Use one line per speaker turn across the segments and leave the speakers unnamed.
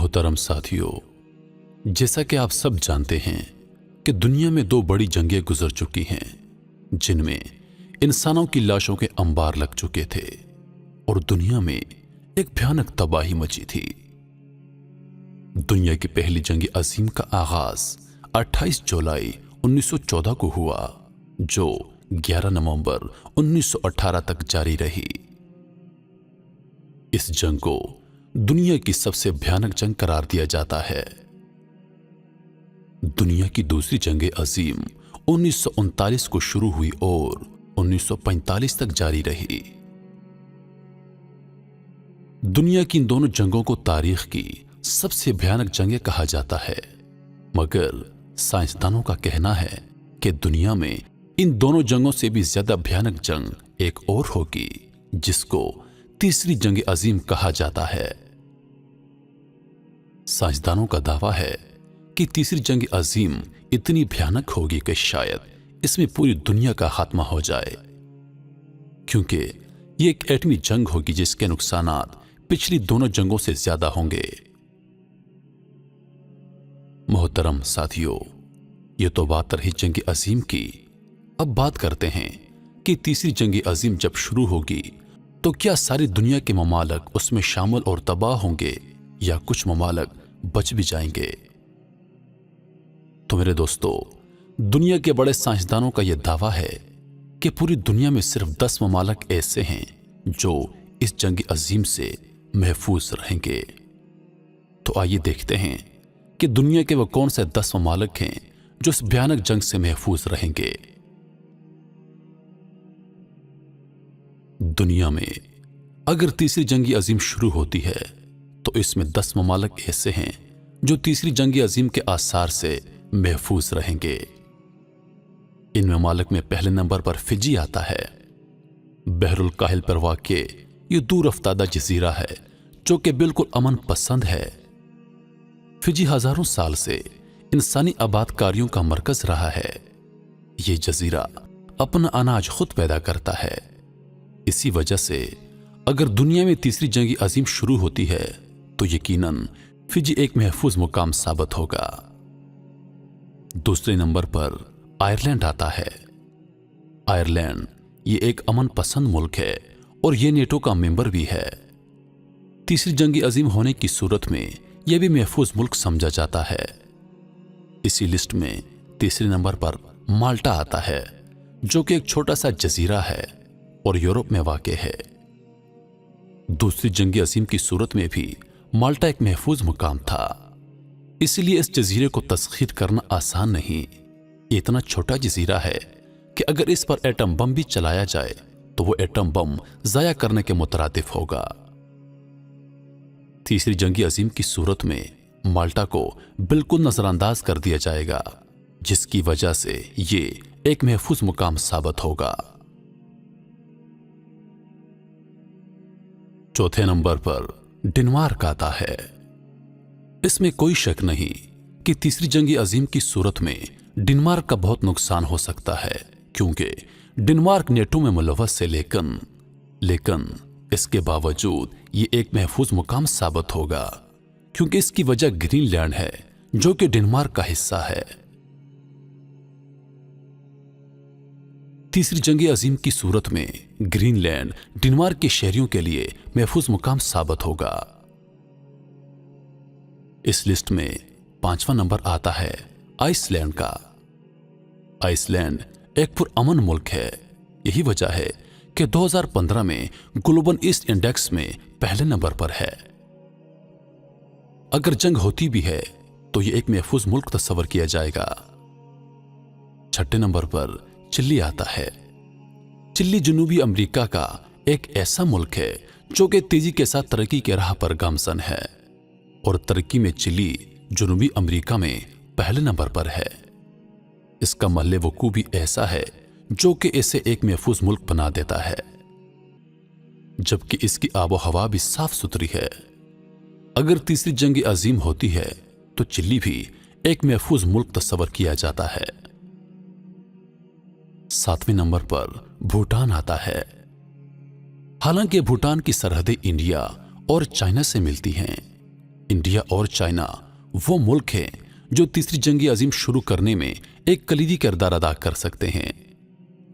मोहतरम साथियों, जैसा कि आप सब जानते हैं कि दुनिया में 2 बड़ी जंगें गुजर चुकी हैं जिनमें इंसानों की लाशों के अंबार लग चुके थे और दुनिया में एक भयानक तबाही मची थी। दुनिया की पहली जंग अजीम का आगाज 28 जुलाई 1914 को हुआ, जो 11 नवंबर 1918 तक जारी रही। इस जंग को दुनिया की सबसे भयानक जंग करार दिया जाता है। दुनिया की दूसरी जंग अजीम 1939 को शुरू हुई और 1945 तक जारी रही। दुनिया की इन दोनों जंगों को तारीख की सबसे भयानक जंगें कहा जाता है, मगर साइंसदानों का कहना है कि दुनिया में इन दोनों जंगों से भी ज्यादा भयानक जंग एक और होगी, जिसको तीसरी जंग अजीम कहा जाता है। साइंसदानों का दावा है कि तीसरी जंग अजीम इतनी भयानक होगी कि शायद इसमें पूरी दुनिया का खात्मा हो जाए, क्योंकि ये एक एटमी जंग होगी जिसके नुकसानात पिछली दोनों जंगों से ज्यादा होंगे। मोहतरम साथियों, ये तो बात रही जंग अजीम की। अब बात करते हैं कि तीसरी जंग अजीम जब शुरू होगी तो क्या सारी दुनिया के ममालिक उसमें शामिल और तबाह होंगे या कुछ ममालिक बच भी जाएंगे। तो मेरे दोस्तों, दुनिया के बड़े साइंसदानों का यह दावा है कि पूरी दुनिया में सिर्फ 10 ममालिक ऐसे हैं जो इस जंग अजीम से महफूज रहेंगे। तो आइए देखते हैं कि दुनिया के वो कौन से 10 ममालिक हैं जो इस भयानक जंग से महफूज रहेंगे। दुनिया में अगर तीसरी जंग अजीम शुरू होती है तो इसमें 10 ममालिक ऐसे हैं जो तीसरी जंग अजीम के आसार से महफूज रहेंगे। इन ममालिक में पहले नंबर पर फिजी आता है। बहरुल काहिल पर वाक़े ये दूर अफ्तादा जजीरा है जो कि बिल्कुल अमन पसंद है। फिजी हजारों साल से इंसानी आबादकारियों का मरकज रहा है। ये जजीरा अपना अनाज खुद पैदा करता है। इसी वजह से अगर दुनिया में तीसरी जंग अजीम शुरू होती है तो यकीनन फिजी एक महफूज मुकाम साबित होगा। दूसरे नंबर पर आयरलैंड आता है। आयरलैंड ये एक अमन पसंद मुल्क है और ये नेटो का मेंबर भी है। तीसरी जंग अजीम होने की सूरत में यह भी महफूज मुल्क समझा जाता है। इसी लिस्ट में तीसरे नंबर पर माल्टा आता है, जो कि एक छोटा सा जजीरा है और यूरोप में वाक़ है। दूसरी जंग अजीम की सूरत में भी माल्टा एक महफूज मुकाम था, इसलिए इस जजीरे को तस्खीर करना आसान नहीं। ये इतना छोटा जजीरा है कि अगर इस पर एटम बम भी चलाया जाए तो वो एटम बम जाया करने के मुतरादिफ होगा। तीसरी जंग अजीम की सूरत में माल्टा को बिल्कुल नजरअंदाज कर दिया जाएगा, जिसकी वजह से ये एक महफूज मुकाम साबित होगा। चौथे नंबर पर डेनमार्क आता है। इसमें कोई शक नहीं कि तीसरी जंग अजीम की सूरत में डेनमार्क का बहुत नुकसान हो सकता है, क्योंकि डेनमार्क नेटो में मुलव्वस है, लेकिन इसके बावजूद ये एक महफूज मुकाम साबित होगा, क्योंकि इसकी वजह ग्रीनलैंड है जो कि डेनमार्क का हिस्सा है। तीसरी जंग अजीम की सूरत में ग्रीनलैंड डेनमार्क के शहरियों के लिए महफूज मुकाम साबित होगा। इस लिस्ट में 5वां नंबर आता है आइसलैंड का। आइसलैंड एक पुरअमन मुल्क है। यही वजह है कि 2015 में ग्लोबल ईस्ट इंडेक्स में पहले नंबर पर है। अगर जंग होती भी है तो यह एक महफूज मुल्क तस्वर किया जाएगा। छठे नंबर पर चिली आता है। चिली जनूबी अमेरिका का एक ऐसा मुल्क है जो कि तेजी के साथ तरक्की के राह पर गामजन है, और तरक्की में चिली जनूबी अमेरिका में पहले नंबर पर है। इसका महल वकूअ भी ऐसा है जो कि इसे एक महफूज मुल्क बना देता है, जबकि इसकी आबो हवा भी साफ सुथरी है। अगर तीसरी जंग अजीम होती है तो चिली भी एक महफूज मुल्क तस्वर किया जाता है। 7वें नंबर पर भूटान आता है। हालांकि भूटान की सरहदें इंडिया और चाइना से मिलती हैं, इंडिया और चाइना वो मुल्क हैं जो तीसरी जंग अजीम शुरू करने में एक कलीदी किरदार अदा कर सकते हैं,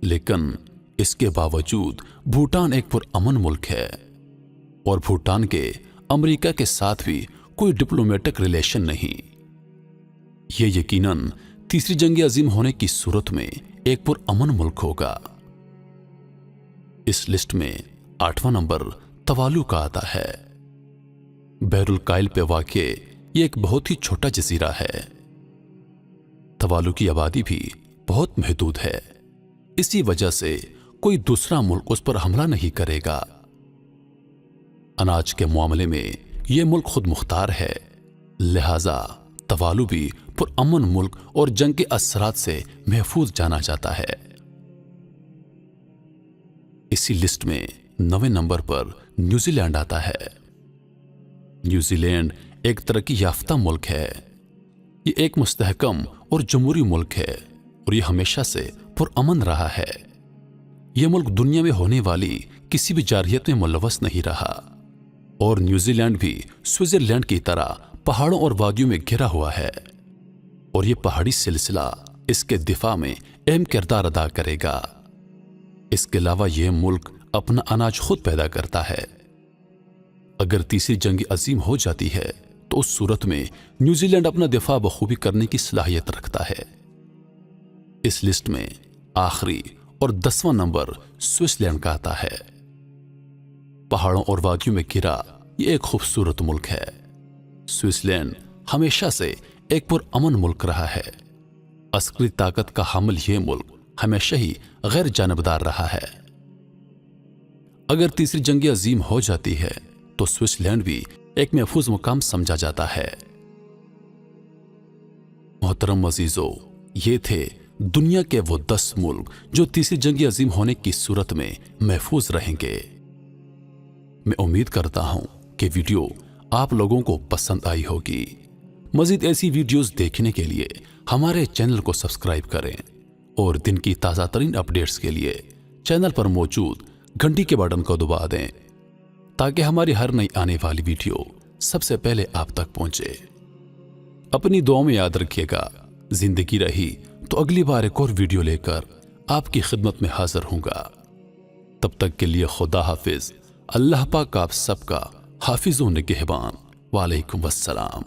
लेकिन इसके बावजूद भूटान एक पुरअमन मुल्क है और भूटान के अमेरिका के साथ भी कोई डिप्लोमेटिक रिलेशन नहीं। ये यकीनन तीसरी जंग अजीम होने की सूरत में एक पुरअमन मुल्क होगा। इस लिस्ट में 8वां नंबर तवालू का आता है। बहरुल काइल पे वाक़े ये एक बहुत ही छोटा जजीरा है। तवालू की आबादी भी बहुत महदूद है, इसी वजह से कोई दूसरा मुल्क उस पर हमला नहीं करेगा। अनाज के मामले में यह मुल्क खुद मुख्तार है, लिहाजा तवालू भी पुरअमन मुल्क और जंग के असरात से महफूज जाना जाता है। इसी लिस्ट में 9वें नंबर पर न्यूजीलैंड आता है। न्यूजीलैंड एक तरक्की याफ्ता मुल्क है। ये एक मुस्तहकम और जमहूरी मुल्क है और ये हमेशा से पुरअमन रहा है। यह मुल्क दुनिया में होने वाली किसी भी जारहियत में मुलव्वस नहीं रहा और न्यूजीलैंड भी स्विट्जरलैंड की तरह पहाड़ों और वादियों में घिरा हुआ है और यह पहाड़ी सिलसिला इसके दिफा में अहम किरदार अदा करेगा। इसके अलावा यह मुल्क अपना अनाज खुद पैदा करता है। अगर तीसरी जंग अजीम हो जाती है तो उस सूरत में न्यूजीलैंड अपना दिफा बखूबी करने की सलाहियत रखता है। इस लिस्ट में आखिरी और 10वां नंबर स्विट्जरलैंड का आता है। पहाड़ों और वादियों में घिरा यह एक खूबसूरत मुल्क है। स्विट्जरलैंड हमेशा से एक पुरअमन मुल्क रहा है। अस्करी ताकत का हामिल यह मुल्क हमेशा ही गैर जानबदार रहा है। अगर तीसरी जंग अजीम हो जाती है तो स्विट्जरलैंड भी एक महफूज मुकाम समझा जाता है। मोहतरम अजीजों, ये थे दुनिया के वो 10 मुल्क जो तीसरी जंग अजीम होने की सूरत में महफूज रहेंगे। मैं उम्मीद करता हूं कि वीडियो आप लोगों को पसंद आई होगी। मजीद ऐसी वीडियोस देखने के लिए हमारे चैनल को सब्सक्राइब करें और दिन की ताज़ा तरीन अपडेट्स के लिए चैनल पर मौजूद घंटी के बटन को दबा दें ताकि हमारी हर नई आने वाली वीडियो सबसे पहले आप तक पहुंचे। अपनी दुआओं में याद रखिएगा। जिंदगी रही तो अगली बार एक और वीडियो लेकर आपकी खिदमत में हाजिर हूंगा। तब तक के लिए खुदा हाफिज। अल्लाह पाक आप सबका हाफिज़ व निगहबान। वालेकुम अस्सलाम।